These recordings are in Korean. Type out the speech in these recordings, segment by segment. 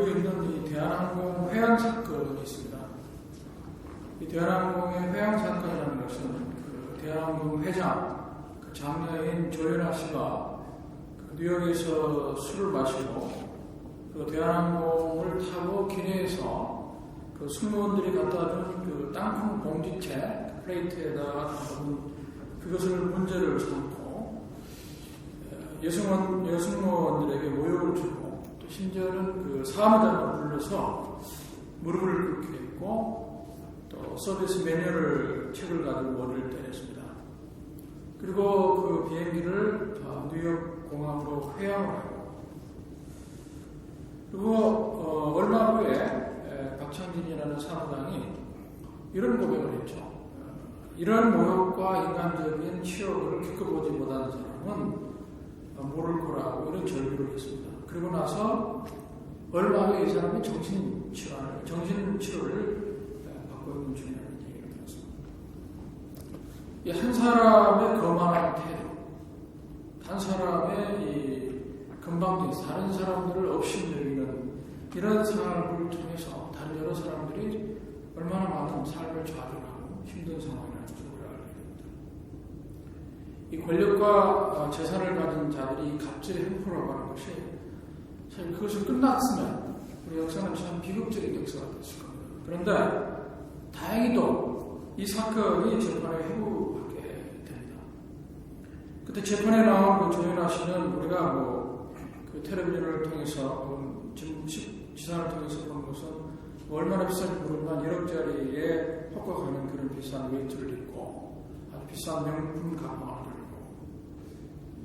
알고 있는 이 대한항공 회항 사건이 있습니다. 이 대한항공의 회항 사건이라는 것은 그 대한항공 회장, 그 장녀인 조연아 씨가 그 뉴욕에서 술을 마시고 그 대한항공을 타고 기내에서 그 승무원들이 갖다 준 그 땅콩 봉지채 플레이트에다가 담은 그것을 문제를 삼고 여승무원들에게 모욕을 주고 또 심지어는 그 사무장을 불러서 무릎을 꿇게 했고 또 서비스 매뉴얼을 책을 가지고 머리를 때렸습니다. 그리고 그 비행기를 뉴욕 공항으로 회항을 하고 그리고 얼마 후에 박창진이라는 사무장이 이런 고백을 했죠. 이런 모욕과 인간적인 치욕을 겪어보지 못한 사람은 모를 거라고 이런 절규를 했습니다. 그리고 나서 얼마 후에 이 사람이 정신치료를 받고 있는 중이라는 얘기를 들었습니다. 이 한 사람의 거만한 태도, 한 사람의 이 건방진 다른 사람들을 업신여기는 이런 삶을 통해서 다른 여러 사람들이 얼마나 많은 삶을 좌절하고 힘든 상황이라는 것을 우리가 알게 됩니다. 이 권력과 재산을 가진 자들이 갑질의 횡포라고 하는 것이 사실 그것이 끝났으면 우리 역사는 참 비극적인 역사가 됐을 겁니다. 그런데 다행히도 이 사건이 재판에 회부하게 됩니다. 그때 재판에 나온 그 조연아 씨는 우리가 그 텔레비전을 통해서 지상을 통해서 본 것은 얼마나 비싼지 모르지만 1억짜리에 헛각하는 그런 비싼 웨이트를 입고 아주 비싼 명품 가방을 들고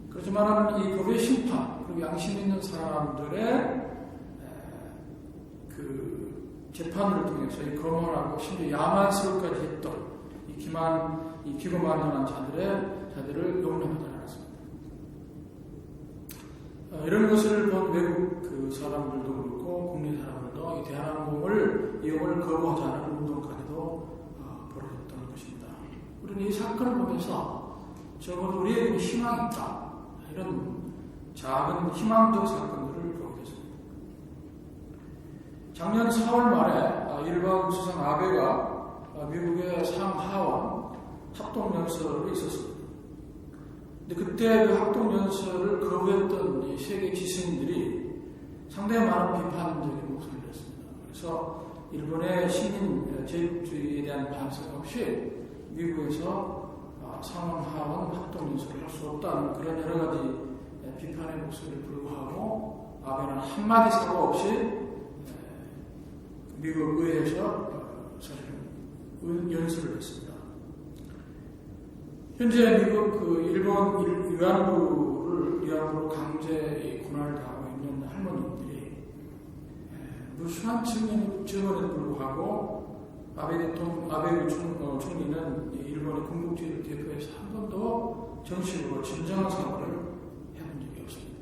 그렇지만 이 법의 심판 그리고 양심 있는 사람들의 그 재판을 통해서 이 거만하고 심지어 야만스럽까지 했던 이 기고만장한 자들을 용납하지 않았습니다. 이런 것을 본 외국 그 사람들도 그렇고 국내 사람들도 이 대한항공을 이용을 거부하지 않은 운동까지도 벌어졌던 것입니다. 우리는 이 사건을 보면서 적어도 우리에게 희망이 있다. 이런 작은 희망적 사건들을 보게 됐습니다. 작년 4월 말에 일본 수상 아베가 미국의 상하원 합동연설이 있었습니다. 근데 그때 그 합동연설을 거부했던 이 세계 지식인들이 상당히 많은 비판적인 목소리를 냈습니다. 그래서 일본의 식민 제국주의에 대한 반성 없이 미국에서 상하원 합동연설을 할 수 없다는 그런 여러 가지 비판의 목소리를 불구하고 아베는 한마디 사과 없이 미국 의회에서 사실은 연설을 했습니다. 현재 미국 그 일본 위안부로 강제 고난을 당하고 있는 할머니들이 무수한 증언에도 불구하고 아베 총리는 일본의 군국주의를 대표해서 한 번도 정식으로 진정한 사과를 해본 적이 없습니다.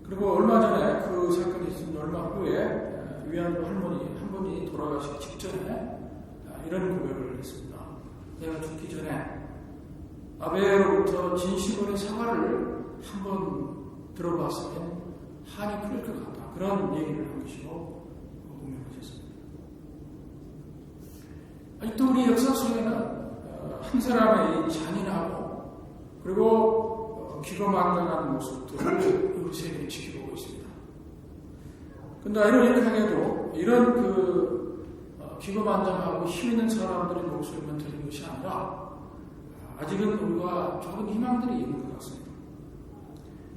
그리고 얼마 전에 그 사건이 있은 얼마 후에 위안부 할머니 한 분이 돌아가시기 직전에 이런 고백을 했습니다. 내가 죽기 전에 아베로부터 진심으로 사과를 한번 들어봤으면 한이 풀릴 것 같다. 그런 얘기를 한 것이고 분명하셨습니다. 또 우리 역사 속에는 한 사람의 잔인하고 그리고 기고만장한 모습들을 우리 세계는 지켜보고 있습니다. 그런데 아이러니하게도 이런 기고만장하고 힘 있는 사람들의 목소리만 들린 것이 아니라 아직은 우리가 좋은 희망들이 있는 것 같습니다.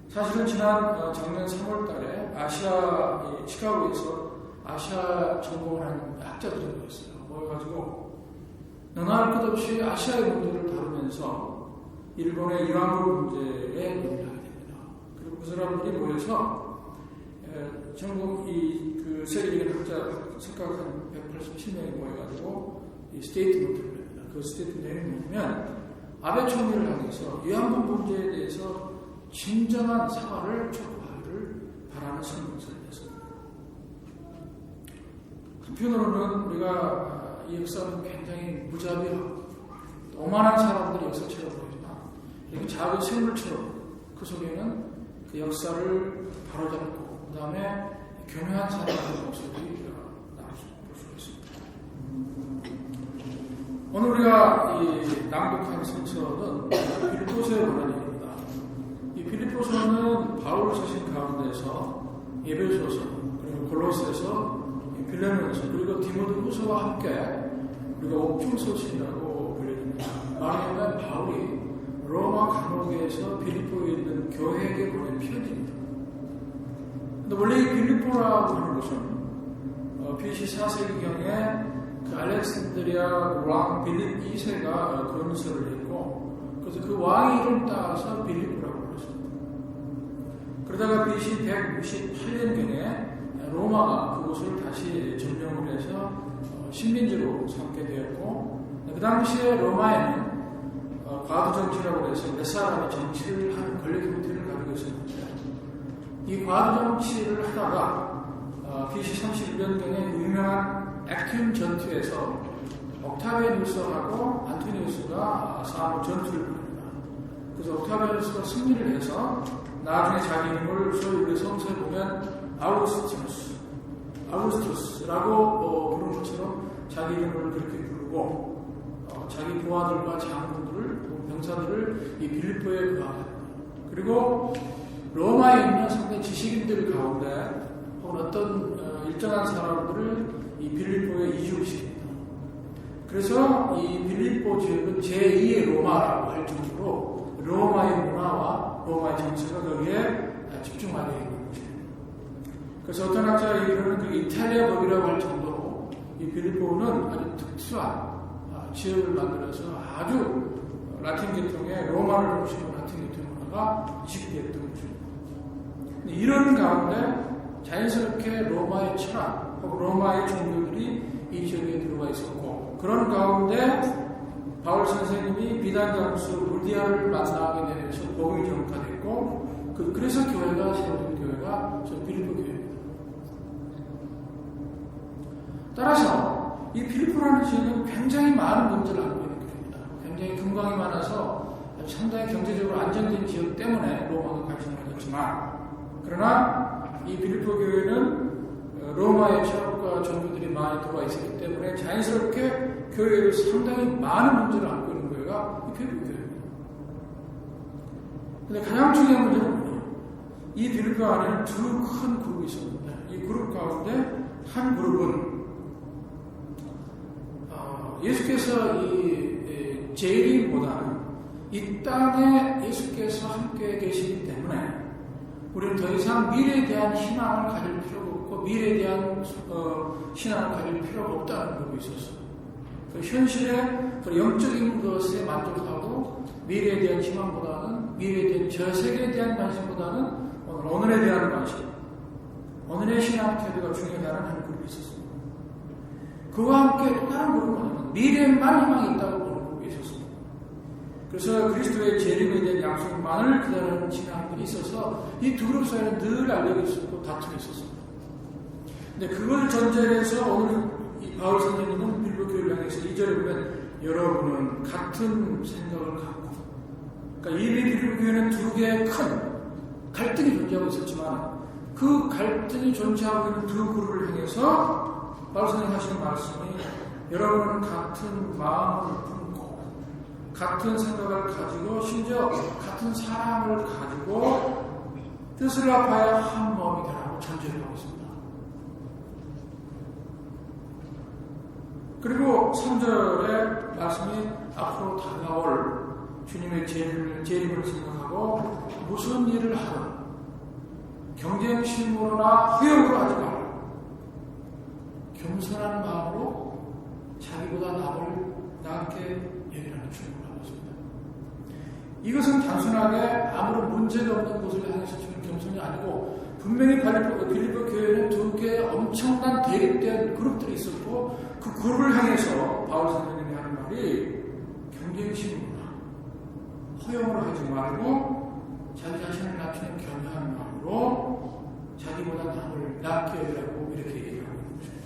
사실은 작년 3월 달에 시카고에서 아시아 전공을 하는 학자들이 모였어요. 모여가지고 너나 할 것 없이 아시아의 문제를 다루면서 일본의 위안부 문제에 논의를 하게 됩니다. 그리고 그 사람들이 모여서 전국 그 세계적인 학자 생각한 187명이 모여가지고 이 스테이트먼트를 냅니다. 그 스테이트먼트는 뭐냐면 아베 총리를 향해서 위안부 문제에 대해서 진정한 사과를 촉구하기를 바라는 성명서를 냈습니다. 한편으로는 우리가 이 역사는 굉장히 무자비하고 오만한 사람들이 역사처럼 보이지만 이렇게 작은 생물처럼 그 속에는 그 역사를 바로잡고 그 다음에 교묘한 사람들의 모습이 나올 수 있습니다. 오늘 우리가 이 낭독한 성서는 빌립보서에 관한 얘기입니다. 이 빌립보서는 바울 서신 가운데서 에베소서, 그리고 골로새서, 빌레몬서, 그리고 디모데후서와 함께 우리가 옥중서신이라고 불립니다. 말하자면 바울이 로마 감옥에서 빌립보에 있는 교회에게 보낸 편지입니다. 근데 원래 이 빌립보라고 하는 것은 BC 4세기경에 그 알렉산드리아 왕 빌립 2세가 건설을 했고, 그래서 그 왕의 이름 따라서 빌립보라고 불렀습니다. 그러다가 BC 168년경에 로마가 그곳을 다시 점령을 해서 식민지로 삼게 되었고, 그 당시에 로마에는 과두정치라고 해서 몇 사람이 정치를 하는 권력 형태를 가지고 있었는데, 이 과두정치를 하다가 BC 31년경에 유명한 액튠 전투에서 옥타비아누스하고 안토니우스가 싸움 전투를 벌입니다. 그래서 옥타비아누스가 승리를 해서 나중에 자기 이름을 소위 우리 성서에 보면 아우구스투스라고 부른 것처럼 자기 이름을 그렇게 부르고 자기 부하들과 장군들을, 병사들을 이 빌립보에 구하게 합니다. 그리고 로마에 있는 상당히 지식인들 가운데 혹은 어떤 일정한 사람들을 이 빌립보에 이주를 시킵니다. 그래서 이 빌립보 지역은 제2의 로마라고 할 정도로 로마의 문화와 로마의 정치가 거기에 집중하게 있는 것입니다. 그래서 어떤 학자가 이르는 그 이탈리아 법이라고 할 정도로 이 빌립보는 아주 특수한 지역을 만들어서 아주 라틴 계통의 로마를 중심으로 라틴 계통 문화가 이식되었던 것입니다. 이런 가운데 자연스럽게 로마의 철학 혹은 로마의 종교들이 이 지역에 들어와 있었고, 그런 가운데 바울 선생님이 비단 장수 루디아를 만나게 되면서 복음이 정착됐고, 그래서 교회가 세워진 교회가 저 빌립보 교회입니다. 따라서 이 빌립보라는 지역은 굉장히 많은 문제를 안고 있는 교회입니다. 굉장히 금광이 많아서 상당히 경제적으로 안정된 지역 때문에 로마가 관심을 가졌지만, 그러나 이 빌립보 교회는 로마의 철학과 종교들이 많이 들어와 있었기 때문에 자연스럽게 교회에도 상당히 많은 문제를 안고 있는 교회가 이 빌립보 교회입니다. 근데 가장 중요한 문제는 뭐냐? 이 빌립보 안에는 두 큰 그룹이 있었는데, 이 그룹 가운데 한 그룹은 예수께서 이 재림보다는 이 땅에 예수께서 함께 계시기 때문에 우리는 더 이상 미래에 대한 희망을 가질 필요가 없고 미래에 대한 신앙을 가질 필요가 없다는 부분이 있었어요. 그 현실의 그 영적인 것에 만족하고 미래에 대한 희망보다는 미래에 대한 저 세계에 대한 관심보다는 오늘에 대한 관심, 오늘의 신앙 태도가 중요하다는 한 그룹이 있었습니다. 그와 함께 또 다른 그룹은 뭐냐면 미래에만 희망이 있다고 보는 그룹이 있었습니다. 그래서 그리스도의 재림에 대한 약속만을 기다리는 신앙들이 있어서 이 두 그룹 사이에는 늘 알력이 있었고 다툼이 있었습니다. 근데 그걸 전제해서 오늘 이 바울 선생님은 빌립보 교회를 향해서 2절에 보면 여러분은 같은 생각을 갖고, 그러니까 이 빌립보 교회는 두 개의 큰 갈등이 존재하고 있었지만 그 갈등이 존재하고 있는 두 그룹을 향해서 바울 선생님 하시는 말씀이 여러분은 같은 마음을 품고 같은 생각을 가지고 심지어 같은 사랑을 가지고 뜻을 합하여 한 마음이 되라고 전제를 하고 있습니다. 그리고 3절의 말씀이 앞으로 다가올 주님의 재림을 생각하고 무슨 일을 하든 경쟁심으로나 후욕으로 하지 말고 겸손한 마음으로 자기보다 남을 낮게 여기라는 주님을 하고 있습니다. 이것은 단순하게 아무런 문제가 없는 곳을 향해서 주는 겸손이 아니고 분명히 빌립보 교회는 두 개의 엄청난 대립된 그룹들이 있었고 그 그룹을 향해서 바울 선생님이 하는 말이 경쟁심으로나 허용으로 하지 말고 자기 자신을 낮추는 겸허한 마음으로 자기보다 남을 낮게 여기라고 이렇게 얘기하고 있는 것입니다.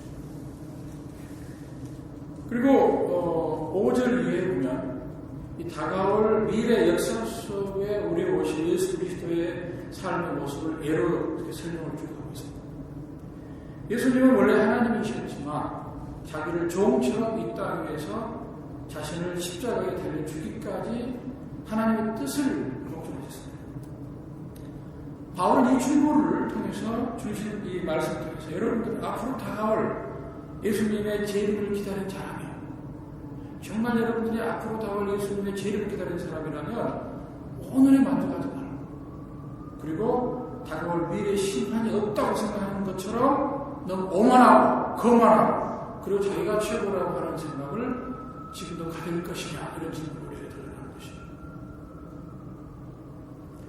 그리고 5절 이후에 보면 이 다가올 미래 역사 속에 우리 오신 예수 그리스도의 삶의 모습을 예로 이렇게 설명을 쭉 하고 있습니다. 예수님은 원래 하나님이셨지만 자기를 종처럼 이 땅 위에서 자신을 십자가에 달려 죽기까지 하나님의 뜻을 복종하셨습니다. 바울은 이 충고를 통해서 주신 이 말씀을 통해서 여러분들 앞으로 다가올 예수님의 재림을 기다린 자라면, 정말 여러분들이 앞으로 다가올 예수님의 재림을 기다린 사람이라면 오늘에 만족하지 말고, 그리고 다가올 미래의 심판이 없다고 생각하는 것처럼 너무 오만하고 거만하고, 그리고 자기가 최고라고 하는 생각을 지금도 가질 것이냐, 이런 질문을 우리에게 드러나는 것입니다.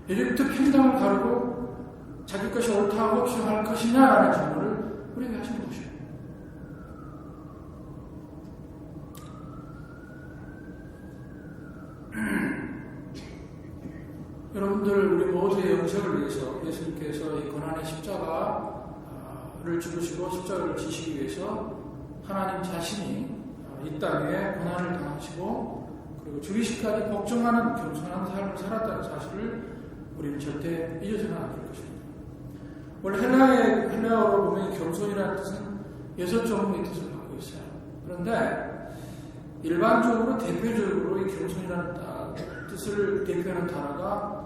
이제부터 평등을 가르고 자기 것이 옳다고 주장할 것이냐라는 질문을 우리에게 하시는 것입니다. 여러분들, 우리 모두의 영생을 위해서 예수님께서 이 고난의 십자가를 죽으시고 십자가를 지시기 위해서 하나님 자신이 이 땅에 고난을 당하시고 그리고 죽이시까지 복종하는 겸손한 삶을 살았다는 사실을 우리는 절대 잊어서는 안 될 것입니다. 원래 헬라어로 보면 겸손이라는 뜻은 6종류의 뜻을 갖고 있어요. 그런데 일반적으로 대표적으로 이 겸손이라는 뜻을 대표하는 단어가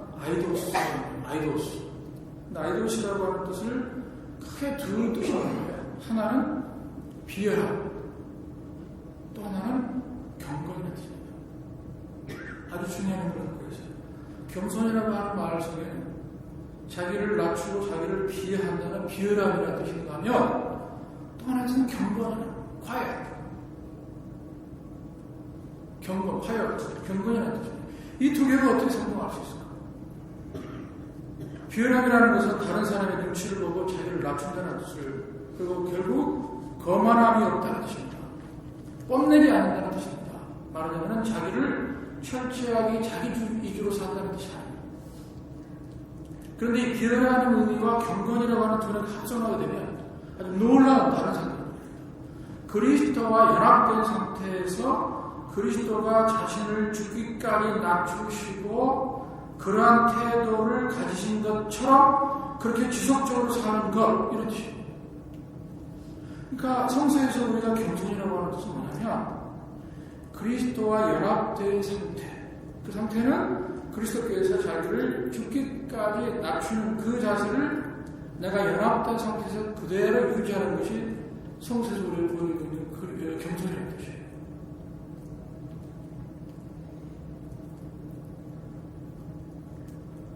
아이도스라고 하는 뜻을 크게 두 뜻이 있는데, 하나는 비열함, 또 하나는 경건이라는 뜻입니다. 아주 중요한 걸 갖고 있어요. 겸손이라고 하는 말 속에는 자기를 낮추고 자기를 비하한다는 비열함이라는 뜻인가 하면, 또 하나는 경건이라는 경건이라는 뜻입니다. 이 두 개가 어떻게 상봉할 수 있을까? 비열함이라는 것은 다른 사람의 눈치를 보고 자기를 낮춘다는 뜻을, 그리고 결국 거만함이 없다는 뜻입니다. 뽐내지 않는다는 뜻입니다. 말하자면 자기를 철저하게 자기 위주로 산다는 뜻이 아닙니다. 그런데 이 비열하는 의미와 경건이라고 하는 두 개가 합성하게 되면 아주 놀라운 다른 상태입니다. 그리스도와 연합된 상태에서 그리스도가 자신을 죽기까지 낮추시고 그러한 태도를 가지신 것처럼 그렇게 지속적으로 사는 것, 이런 뜻입니다. 그러니까 성서에서 우리가 겸손이라고 하는 뜻은 뭐냐면 그리스도와 연합된 상태, 그 상태는 그리스도께서 자기를 죽기까지 낮추는 그 자세를 내가 연합된 상태에서 그대로 유지하는 것이 성서에서 우리를 보여주고 있는 겸손이라는 뜻이에요.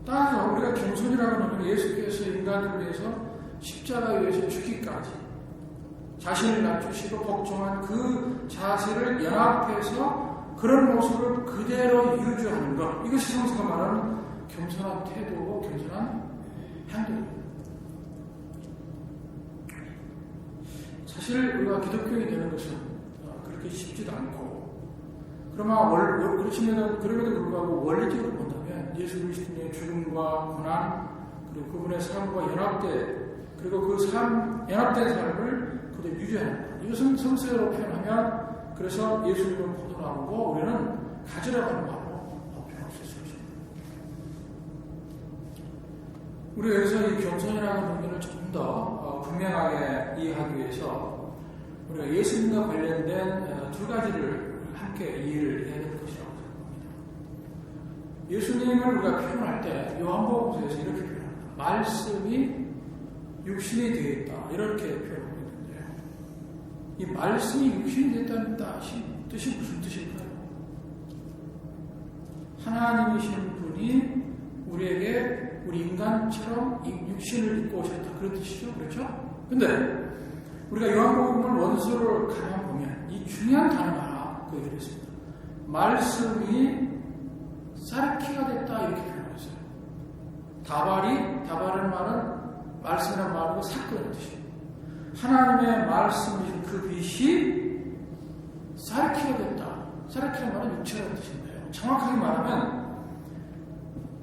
따라서 우리가 겸손이라고 하는 예수께서 인간을 위해서 십자가에 위해서 죽기까지 자신을 낮추시고 복종한 그 자세를 연합해서 그런 모습을 그대로 유지하는 것, 이것이 성서가 말하는 겸손한 태도고 겸손한 행동입니다. 사실 우리가 기독교인이 되는 것은 그렇게 쉽지도 않고, 그럼에도 불구하고 원리적으로 본다면 예수 그리스도의 죽음과 고난, 그리고 그분의 삶과 그리고 그 연합된 삶을 그대로 유지하는 것, 이것은 성서로 표현하면, 그래서 예수님은 포도나무고 우리는 가지라고 하는 말로 표현할 수 있습니다. 우리가 여기서 이 겸손이라는 의미를 조금 더 분명하게 이해하기 위해서 우리가 예수님과 관련된 두 가지를 함께 이해를 해야 될 것이라고 생각합니다. 예수님을 우리가 표현할 때 요한복음서에서 이렇게 표현합니다. 말씀이 육신이 되었다, 이렇게 표현하고 있는데요. 이 말씀이 육신이 됐다는 뜻이 무슨 뜻일까요? 하나님이신 분이 우리에게 우리 인간처럼 육신을 입고 오셨다, 그런 뜻이죠. 그렇죠? 근데 우리가 요한복음을 원서로 가만 보면 이 중요한 단어가 하나 거기 있습니다. 말씀이 사르키가 됐다, 이렇게 표현하고 있어요. 다발은 말은 말씀이란 말이고 사건의 뜻이에요. 하나님의 말씀이신 그 빛이 사르키가 됐다. 사르키란 말은 육체라는 뜻인데요. 정확하게 말하면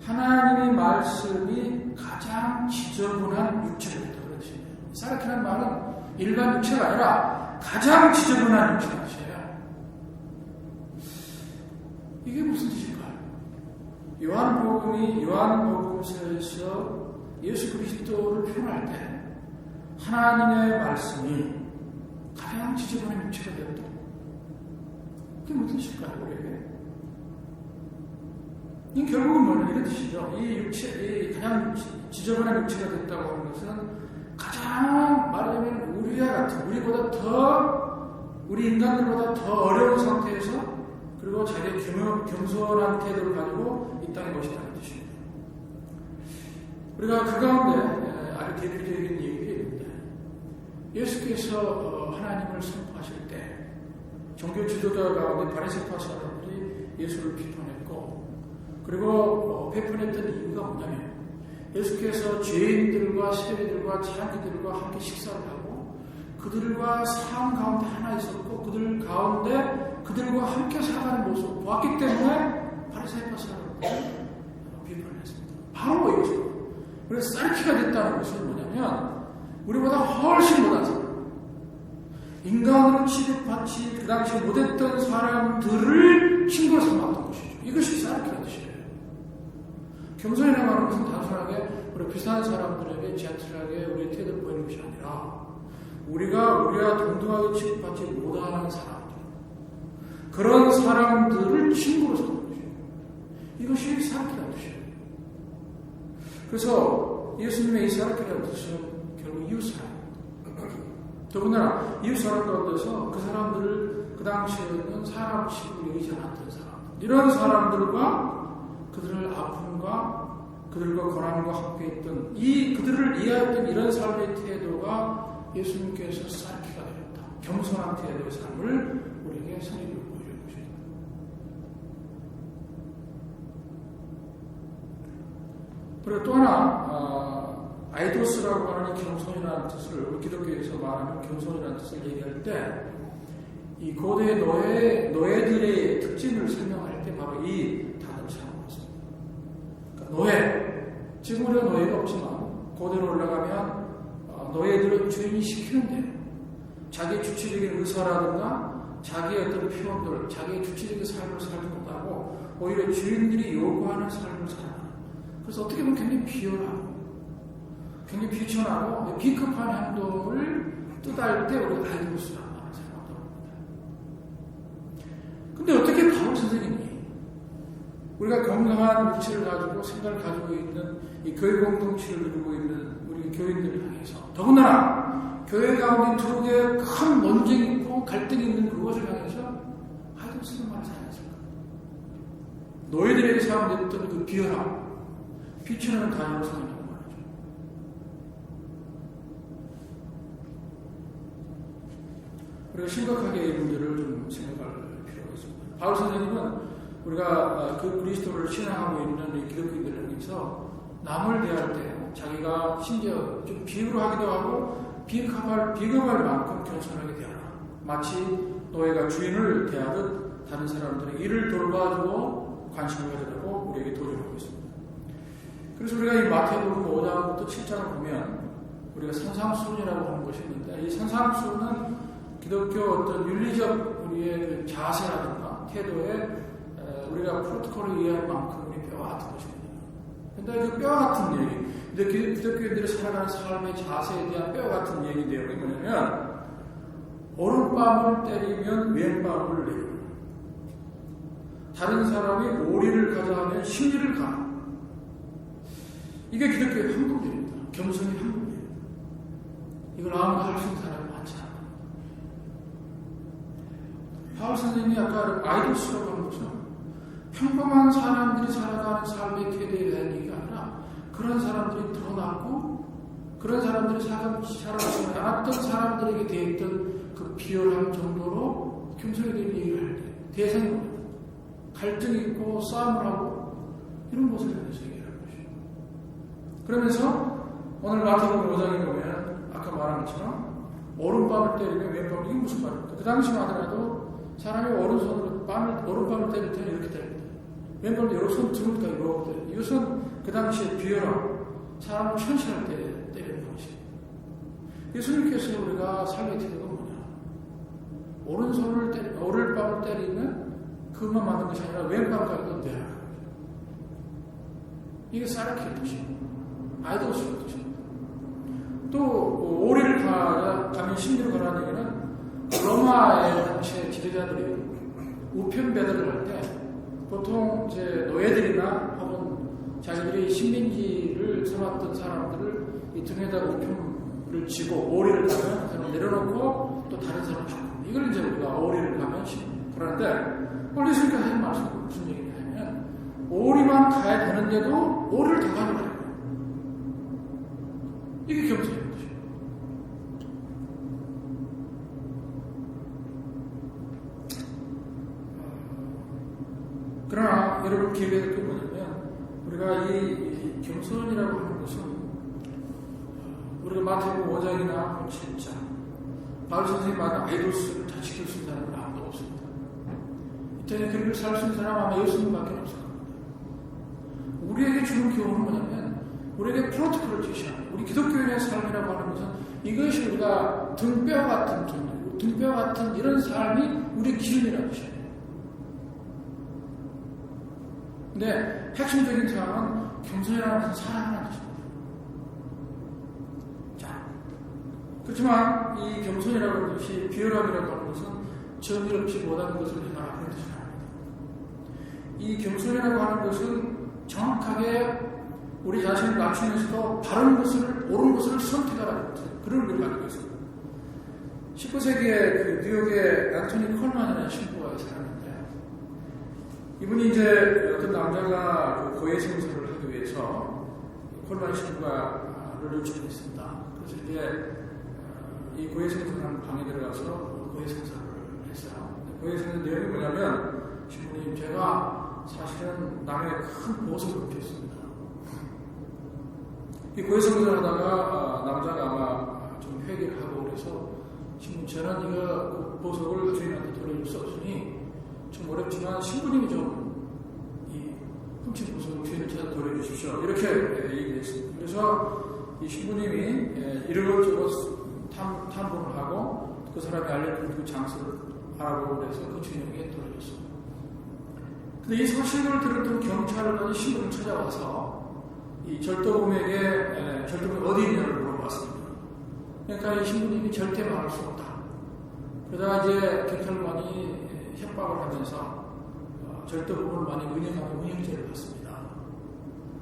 하나님의 말씀이 가장 지저분한 육체가 됐다, 그런 뜻입니다. 사르키란 말은 일반 육체가 아니라 가장 지저분한 육체라는 뜻이에요. 이게 무슨 뜻일까요? 요한복음서에서 예수 그리스도를 표현할 때 하나님의 말씀이 가장 지저분한 육체가 되었다. 그게 무슨 뜻일까요, 우리에게? 이 결국은 뭐냐, 이런 뜻이죠. 이 가장 지저분한 육체가 됐다고 하는 것은 가장 말하자면 우리와 같은, 우리 인간들보다 더 어려운 상태에서 그리고 자기의 겸손한 태도를 가지고 이 땅에 것이다는 뜻입니다. 우리가 그 가운데 아주 대표적인 얘기가 있는데, 예수께서 하나님을 선포하실 때 종교 지도자 가운데 바리새파 사람들이 예수를 비판했고, 그리고 비판했던 이유가 뭐냐면 예수께서 죄인들과 세리들과 창기들과 함께 식사를 하고 그들과 삶 가운데 하나 있었고 그들 가운데 그들과 함께 살아가는 모습을 보았기 때문에 바리새파 사람들을 비판을 했습니다. 바로 이것입니다. 그래서 쌀키가 됐다는 것은 뭐냐면 우리보다 훨씬 못한 사람, 인간으로 취급받지 그 당시 못했던 사람들을 친구로 삼았던 것이죠. 이것이 쌀키라는 뜻이에요. 겸손이라고 하는 것은 단순하게 우리 비슷한 사람들에게 젠틀하게 우리의 태도를 보이는 것이 아니라 우리와 동등하게 취급받지 못하는 사람들, 그런 사람들을 친구로 삼는 것이에요. 이것이 쌀키라는 뜻이에요. 그래서 예수님의 이 쌀키라는 뜻은 결국 이웃사랑, 더군다나 이웃사랑 가운데서 그 사람들을 그 당시에는 사람 취급을 여기지 않았던 사람들, 이런 사람들과 그들을 아픔과 그들과 고난과 함께 있던 그들을 이해했던 이런 삶의 태도가 예수님께서 쌀키가 되었다. 겸손한 태도의 삶을 우리에게 선생님을 보여주는 것입니다. 그리고 또 하나, 아이도스라고 하는 이 겸손이라는 뜻을, 우리 기독교에서 말하는 겸손이라는 뜻을 얘기할 때, 이 고대 노예들의 특징을 설명할 때 바로 이 단어를 사용했습니다. 그러니까 노예, 지금 우리가 노예가 없지만 고대로 올라가면 노예들은 주인이 시키는 대로 자기의 주체적인 의사라든가 자기의 어떤 표현들, 자기의 주체적인 삶을 살지 못하고 오히려 주인들이 요구하는 삶을 살아가는, 그래서 어떻게 보면 굉장히 비열하고 굉장히 비천하고 비겁한 행동을 뜻할 때 우리가 아이도스라고 하는 사람이라고 합니다. 근데 어떻게 바울 선생님이 우리가 건강한 육체를 가지고 생각을 가지고 있는 이 교회 공동체를 이루고 있는 우리 교인들을 향해서, 더군다나 교회 가운데 두 개의 큰 논쟁이 있고 갈등이 있는 그것을 향해서 아이도스라는 말을 사용했을까? 노예들에게 사용됐던 그 비열함, 비천하는 단어로 사용했다고 말하죠. 우리가 심각하게 이 문제를 좀 생각할 필요가 있습니다. 바울 선생님은 우리가 그 그리스도를 신앙하고 있는 이 기독교인들을 향해서 남을 대할 때 자기가 심지어 좀 비유로 하기도 하고 비겁할 만큼 겸손하게 대하라. 마치 노예가 주인을 대하듯 다른 사람들의 일을 돌봐주고 관심을 가지라고 우리에게 도전하고 있습니다. 그래서 우리가 이 마태복음 5장부터 7장을 보면 우리가 산상수훈이라고 하는 것이 있는데, 이 산상수훈은 기독교 어떤 윤리적 우리의 자세라든가 태도에 우리가 프로토콜을 이해할 만큼 우리 뼈와 같은 것입니다. 그런데 그 뼈와 같은 얘기, 근데 기독교인들이 살아가는 삶의 자세에 대한 뼈와 같은 얘기 내용이 뭐냐면, 오른뺨을 때리면 왼뺨을 내리고, 다른 사람이 오리를 가자 하면 신리를 가라. 이게 기독교의 한국입니다. 겸손이 한국입니다. 이걸 아무나 할 수 있는 사람이 많지 않아요. 바울 선생님이 아까 아이도스라고 하는 것은 평범한 사람들이 살아가는 삶의 태도에 대한 얘기가 아니라 그런 사람들이 더 낫고 그런 사람들이 살아가지 않았던 사람들에게 대했던 그 비열한 정도로 겸손에 대한 얘기를 할 때 대상이 뭡니다. 갈등이 있고 싸움을 하고 이런 것을 위해서 얘기하는 것이죠. 그러면서 오늘 마태복음 5장에 보면 아까 말한 것처럼 오른밤을 때리면 왼밤을, 이게 무슨 말입니까? 그 당시만 하더라도 사람이 오른손으로 오른밤을 때릴 때는 이렇게 때립니다. 왼밤을 여러 손 들으니까 이렇게 때립니다. 이것은 그 당시에 비열하고 사람을 천신할 때 때리는 방식입니다. 예수님께서 우리가 삶의 태도가 뭐냐? 오른밤을 때리면 그것만 만든 것이 아니라 왼밤까지도 내려가는 거죠. 이게 사르키의 뜻입니다. 아이도스의 뜻입니다. 또 오리를 가면 신비로 가라는 얘기는 로마의 당시의 지도자들이 우편 배달을 할 때 보통 이제 노예들이나 혹은 자기들이 식민지를 삼았던 사람들을 이 등에다 우편을 쥐고 오리를 가면 그 사람 내려놓고 또 다른 사람 주고 이걸 이제 우리가 오리를 가면 그러는데 원래 스님께서 하신 말씀은 무슨 얘기냐면 오리만 가야 되는데도 오리를 더 가져가요. 이게 겸손인 것이에요. 그러나 여러분 기억해야 될 게 뭐냐면 우리가 이 겸손이라고 하는 것은 우리가 마태복음 5장이나 7장 바울 선생님이 말한 아이도스를 다 지킬 수 있는 사람은 아무도 없습니다. 이 땅에 그렇게 살 수 있는 사람은 아마 예수님밖에 없을 겁니다. 우리에게 주는 교훈은 뭐냐면 우리에게 프로토콜을 제시하는 우리 기독교인의 삶이라고 하는 것은 이것이 우리가 등뼈 같은 존재, 등뼈 같은 이런 삶이 우리의 기준이라는 것이에요. 근데 핵심적인 사항은 겸손이라는 것은 사랑하는 것입니다. 자, 그렇지만 이 겸손이라고 하는 것이 비열함이라고 하는 것은 정의롭지 못한 것을 해라 그런 뜻이 아닙니다. 이 겸손이라고 하는 것은 정확하게 우리 자신을 낮추면서도 바른 것을, 옳은 것을 선택하라는 그런 의미를 가지고 있습니다. 19세기에 그 뉴욕의 앤토니 콜만이라는 신부가 살았는데 이분이 이제 어떤 남자가 그 고해 생사를 하기 위해서 콜만 신부가를 요청했습니다. 그래서 이제 이 고해 생사라는 방에 들어가서 고해 생사를 했어요. 고해 생사 내용이 뭐냐면 신부님 제가 사실은 남의 큰 보석을 폈습니다. 이 고해 생사를 하다가 남자가 아마 좀 회개를 하고 그래서 신부 저는 이거 그 보석을 주인한테 돌려줄 수 없으니 좀 어렵지만 신부님이 좀 이 훔친 보석을 주인을 찾아 돌려주십시오. 이렇게 얘기했습니다. 그래서 이 신부님이 이러고저러 탐문을 하고 그 사람이 알려준 그 장소를 알아보고 그래서 그 주인에게 돌려줬습니다. 근데 이 소식을 들었던 경찰관이 신부를 찾아와서 이 절도범에게 절도범이 어디 있냐고 물어봤습니다. 그러니까 이 신부님이 절대 말할 수 없다. 그러다가 이제 경찰관이 협박을 하면서 절도범을 많이 운영하면 운영죄를 받습니다.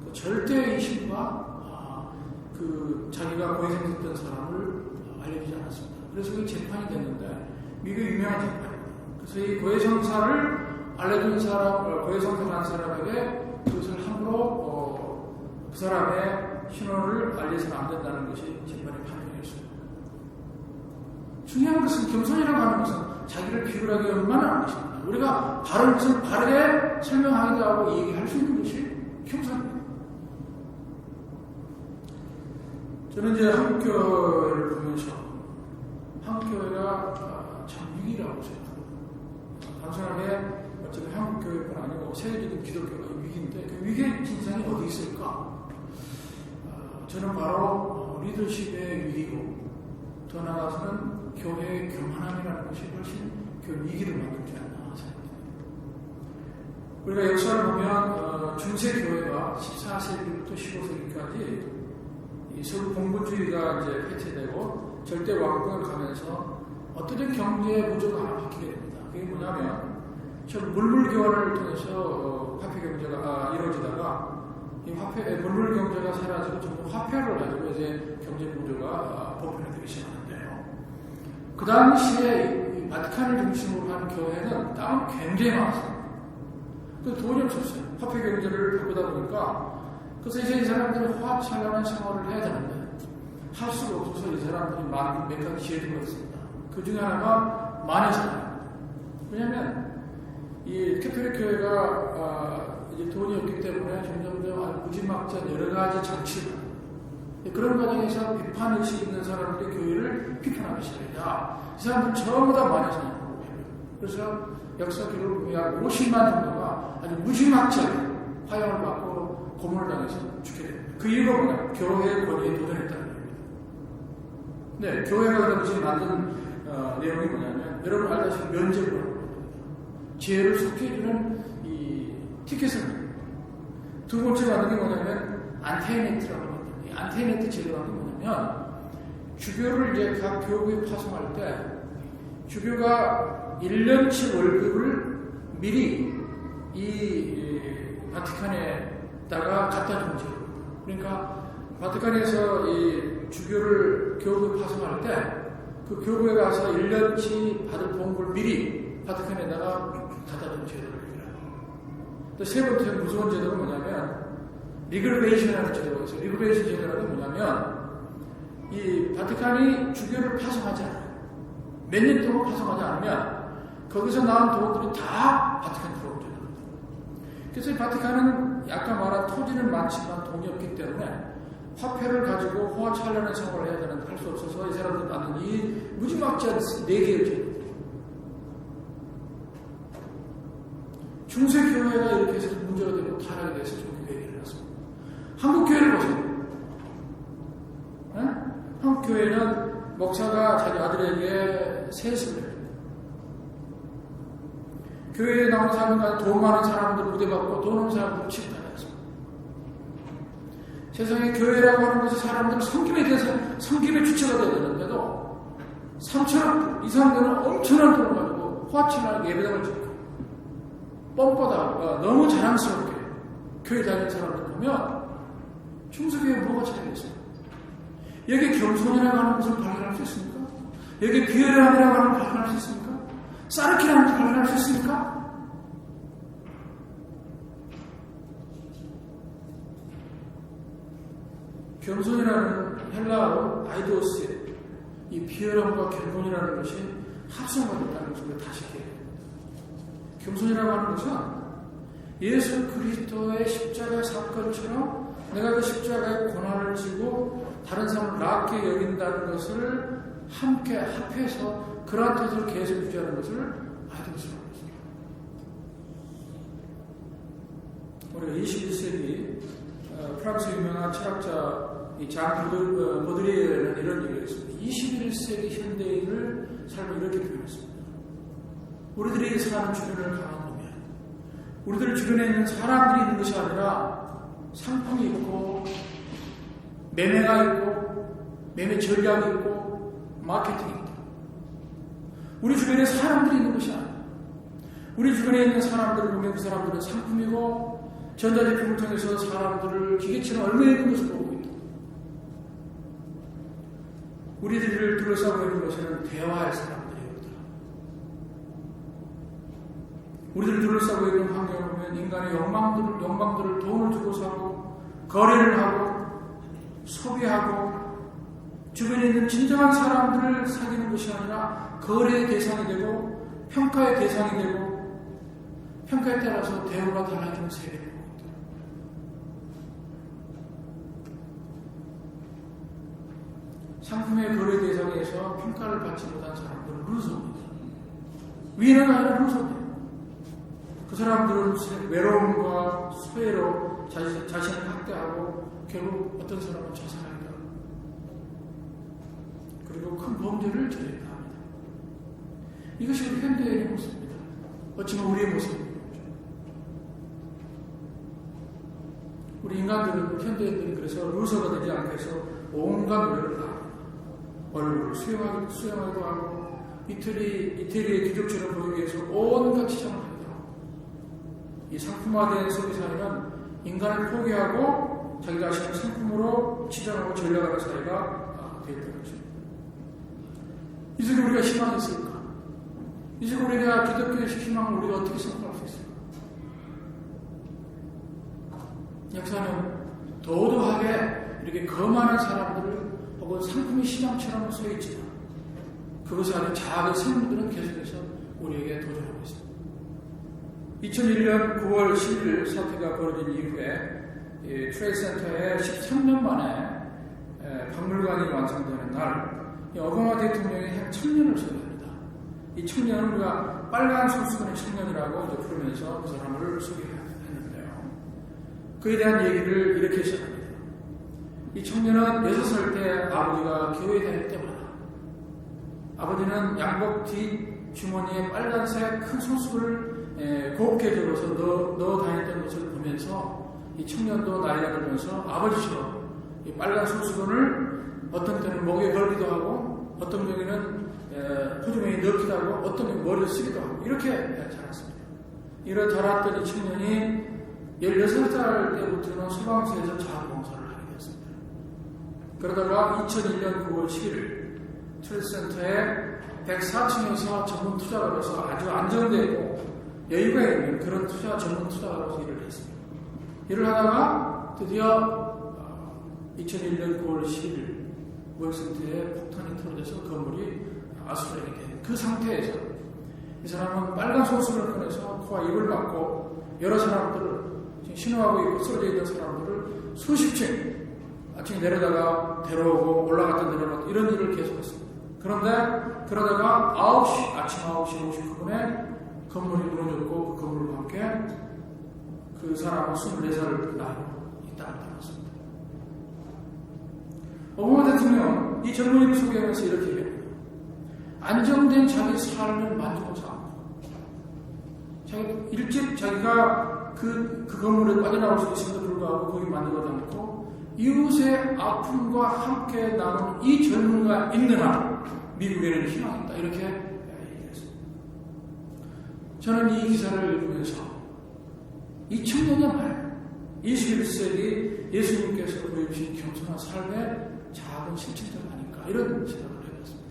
그 절대 이 신부가 그 자기가 고해성했던 사람을 알려주지 않았습니다. 그래서 그 재판이 됐는데 미국의 유명한 재판입니다. 그래서 이 고해성사를 알려준 사람, 고해성사를 한 사람에게 그것을 함부로 그 사람의 신원을 알려서는 안 된다는 것이 재판의 판정이었습니다. 중요한 것은 겸손이라고 하는 것은 자기를 비굴하게 얼마나 하는 것입니다. 우리가 바른 것을 바르게 설명하기도 하고 얘기할 수 있는 것이 겸손입니다. 저는 이제 한국교회를 보면서 한국교회가 참 위기라고 생각합니다. 단순하게 어차피 한국교회뿐 아니고 세계적인 기독교가 위기인데 그 위기의 진상이 어디 있을까? 저는 바로 리더십의 위기고 더 나아가서는 교회의 교만함이라는 것이 훨씬 그 위기를 만들지 않나 생각합니다. 우리가 역사를 보면 중세교회가 14세기부터 15세기까지 이 서구 봉건주의가 이제 해체되고 절대 왕권을 가면서 어떤 경제 구조가 하나 바뀌게 됩니다. 그게 뭐냐면 물물 교환을 통해서 화폐 경제가 이루어지다가 이 물물 경제가 사라지고 전부 화폐를 가지고 이제 경제 구조가 보편화되기 시작하는데요. 그 당시에 이 바티칸을 중심으로 한 교회는 땅이 굉장히 많았어요. 그 돈이 없었어요. 화폐 경제를 바꾸다 보니까 그래서 이제 이 사람들이 화합찬란한 생활을 해야 되는데 할 수가 없어서 이 사람들이 몇 가지 지혜를 했습니다. 그 중에 하나가 만회사입니다. 왜냐하면 이 캐톨릭 교회가 이제 돈이 없기 때문에 점점점 아주 무지막지한 여러 가지 장치를 그런 과정에서 비판의식 있는 사람들이 교회를 비판하기 시작합니다. 이 사람들 전부 다 만회사입니다. 그래서 역사 기록을 보면 약 50만 정도가 아주 무지막지하게 화형을 받고 고문을 당해서 죽게 됩니다. 그 이유가 뭐냐? 교회의 권위에 도전했다는 겁니다. 네, 교회가 그 당시 만든 내용이 뭐냐면 여러분 알다시피 면제를 하는 겁니다. 죄를 속해주는 이 티켓을 두 번째 만든 게 뭐냐면 안테이네트라고 합니다. 이 안테이네트 제도라는 게 뭐냐면 주교를 이제 각 교구에 파송할 때 주교가 1년치 월급을 미리 이 바티칸에다가 갖다 준 제도입니다. 그러니까 바티칸에서 이 주교를 교구에 파송할 때 그 교구에 가서 1년치 받을 봉급을 미리 바티칸에다가 갖다 준 제도를 얘기합니다. 또 세 번째 무서운 제도가 뭐냐면 리그베이션이라는 제도가 있어요. 리그베이션 제도라는 게 뭐냐면 이 바티칸이 주교를 파송하지 않아요. 몇 년 동안 파송하지 않으면 거기서 나온 돈들이 다 바티칸 들어오는 제도입니다. 그래서 이 바티칸은 아까 말한 토지는 많지만 돈이 없기 때문에 화폐를 가지고 호화찬란한 생활을 해야 되는데 할 수 없어서 이 사람들이 만든 이 무지막지한 4개의 제도. 중세교회가 이렇게 해서 문제가 되고 타락이 돼서 종교교회가 일어났습니다. 한국교회를 보세요. 네? 한국교회는 목사가 자기 아들에게 세습을 해요. 교회에 나오는 사람과 돈 많은 사람들 무대받고 돈 없는 사람들 취급하지 않습니다. 세상에 교회라고 하는 것이 사람들 섬김에 대해서 섬김의 주체가 되어야 되는데도 3천억 이상 되는 엄청난 돈을 가지고 화친하게 예배당을 짓고 뻔뻔하고 너무 자랑스럽게 교회 다니는 사람들 보면 중세교회 뭐가 차이겠어요? 여기 겸손이라고 하는 것을 발견할 수 있습니까? 여기 비열함이라고 하는 것을 발견할 수 있습니까? 싸르키라는 것을 발견할 수 있습니까? 겸손이라는 헬라어 아이도스의 이 비열함과 겸손이라는 것이 합성가 됐다는 것을 다시 얘기합니다. 겸손이라고 하는 것은 예수 그리스도의 십자가 사건처럼 내가 그 십자가의 고난을 지고 다른 사람을 낫게 여긴다는 것을 함께 합해서 그러한 뜻을 계속 유지하는 것을 아이도스라고 했습니다. 우리가 21세기 프랑스 유명한 철학자 장 보드리에르는 이런 얘기를 했습니다. 21세기 현대인을 삶을 이렇게 표현했습니다. 우리들이 사는 주변을 가만보면 우리들 주변에 있는 사람들이 있는 것이 아니라 상품이 있고 매매가 있고 매매 전략이 있고 마케팅이 있다. 우리 주변에 사람들이 있는 것이 아니라 우리 주변에 있는 사람들을 보면 그 사람들은 상품이고 전자제품을 통해서 사람들을 기계처럼 얼마나 있는 것을 보고 있다. 우리들을 둘러싸고 있는 것은 대화할 사람들이거든. 우리들을 둘러싸고 있는 환경을 보면 인간의 욕망들을 돈을 주고 사고 거래를 하고 소비하고 주변에 있는 진정한 사람들을 사귀는 것이 아니라 거래의 대상이 되고 평가의 대상이 되고 평가에 따라서 대우가 달라지는 세계입니다. 상품의 거래 대상에서 평가를 받지 못한 사람들은 루저입니다. 위는 아니라 루저입니다. 그 사람들은 외로움과 소외로 자신을 학대하고 결국 어떤 사람은 자살하기도 하고 그리고 큰 범죄를 저지르기도 합니다. 이것이 우리 현대인의 모습입니다. 어찌면 우리의 모습입니다. 우리 인간들은 현대인들이 그래서 루저가 되지 않게 해서 온갖 노력을 다 합니다. 얼굴을 수영하기도 하고 이태리의 귀족처럼 보이기 위해서 온갖 시장을 하기도 하고 이 상품화된 소비사회는 인간을 포기하고 자기 자신을 상품으로 치장하고 전략하는 사회가 되었다는 것입니다. 이 속에 우리가 희망이 있을까? 이 속에 우리가 기독교의 희망을 우리가 어떻게 생각할 수 있을까? 역사는 도도하게 이렇게 거만한 사람들을 혹은 상품의 시장처럼 서 있지만 그것이 아닌 작은 생물들은 계속해서 우리에게 도전하고 있습니다. 2001년 9월 10일 사태가 벌어진 이후에 트레이드센터에 13년 만에 박물관이 완성되는 날 오바마 대통령이 한 청년을 소개합니다. 이 청년은 우리가 빨간 손수건의 청년이라고 이제 부르면서 그 사람을 소개했는데요. 그에 대한 얘기를 이렇게 시작합니다. 이 청년은 6살 때 아버지가 교회에 다닐 때마다 아버지는 양복 뒷 주머니에 빨간색 큰 손수건을 곱게 들어서 넣어 다녔던 것을 보면서 이 청년도 나이가 들면서 아버지처럼 이 빨간 손수건을 어떤 때는 목에 걸기도 하고 어떤 경우에는 호주머니에 넣기도 하고 어떤 경우는 머리를 쓰기도 하고 이렇게 자랐습니다. 이래 자랐던 이 청년이 16살 때부터는 소방서에서 자원봉사를 하게 되었습니다. 그러다가 2001년 9월 11일 트레이드센터에 104층에서 전문 투자가로서 아주 안정되고 여유가 있는 그런 전문 투자가로서 일을 했습니다. 일을 하다가 드디어 2001년 9월 10일 무역센터에 폭탄이 터져서 건물이 아수라장이 된 그 상태에서 이 사람은 빨간 소스를 꺼내서 코와 입을 막고 여러 사람들을 지금 신호하고 있고 쓰러져 있는 사람들을 수십 층 아침에 내려다가 데려오고 올라갔다 내려갔다 이런 일을 계속했습니다. 그런데 그러다가 아침 9시 59분에 건물이 무너졌고 그 건물과 함께 그 사람은 24살 나이로 이 땅을 떠났습니다. 오바마 대통령은 이 젊은이를 소개하면서 이렇게 얘기합니다. 안정된 자기 삶을 만들고자 합니다. 일찍 자기가 그 건물에 빠져나올 수 있음에도 불구하고 거기 만들어지 않고 이웃의 아픔과 함께 나누는 이 젊은이가 있는 한 미국에는 희망이 있다. 이렇게 얘기했습니다. 저는 이 기사를 읽으면서 이 청년이야말로 21세기 예수님께서 보여주신 겸손한 삶의 작은 실천들 아닐까 이런 생각을 해봤습니다.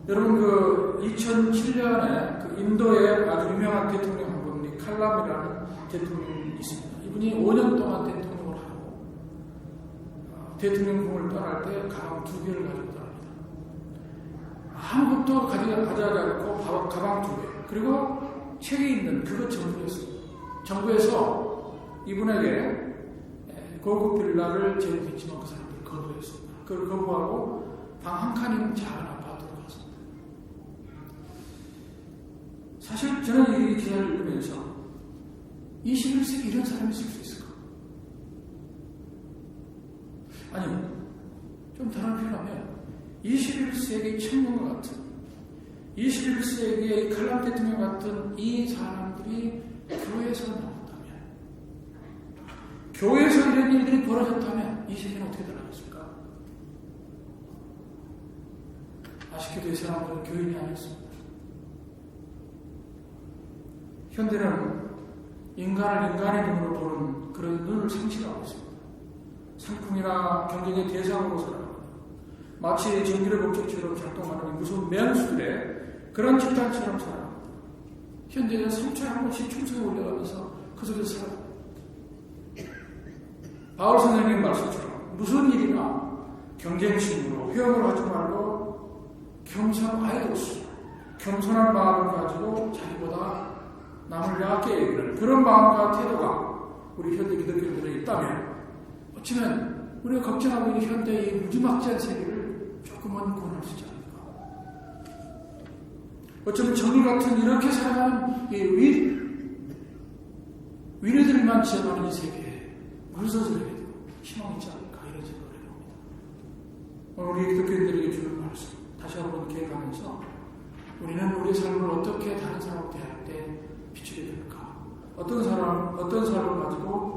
여러분 2007년에 인도의 아주 유명한 대통령 한 분, 칼람이라는 대통령이 있습니다. 이분이 5년 동안 대통령을 하고 대통령궁을 떠날 때 가방 2개를 가지고 떠납니다. 아무것도 가져가지 않고 가방 2개 그리고 책이 있는 그것 전부였습니다. 정부에서 이분에게 고급 빌라를 제공했지만 그 사람들이 거부했습니다. 그걸 거부하고 방 한 칸인 작은 아파트로 갔습니다. 사실 저는 이 기사를 읽으면서 21세기 이런 사람이 있을 수 있을까? 아니, 좀 다른 표현하면 21세기 청년과 같은 21세기의 칼람 대통령 같은 이 사람들이 교회에서 나왔다면 교회에서 이런 일들이 벌어졌다면 이 세계는 어떻게 달라졌을까? 아쉽게도 이 사람들은 교인이 아니었습니다. 현대는 인간을 인간의 눈으로 보는 그런 눈을 상실하고 있습니다. 상품이나 경쟁의 대상으로 살아갑니다. 마치 전기를 목적지로 작동하는 무서운 맹수들의 그런 집단처럼 살아갑니다. 현대는 3초에 한 번씩 충성에 올려가면서 그 속에서 살아갑니다. 바울 선생님 말씀처럼 무슨 일이나 경쟁심으로 회영을 하지 말고 겸손하이도스 겸손한 마음을 가지고 자기보다 남을 약게 여기는 그런 마음과 태도가 우리 현대 기독교인들에 있다면 어쩌면 우리가 걱정하고 있는 현대의 무지막지한 세계를 조금은 구원할 수 있지 않을까. 어쩌면 정의 같은 이렇게 살아가는 위례들만 지어가는 이 세계에 물서서에게도 희망이 있지 않을까 이런 생각을 해봅니다. 오늘 우리 기독교인들에게 주는 말씀 다시 한번 기억하면서 우리는 우리의 삶을 어떻게 다른 사람과 대할 때 비추게 될까? 어떤 삶을 가지고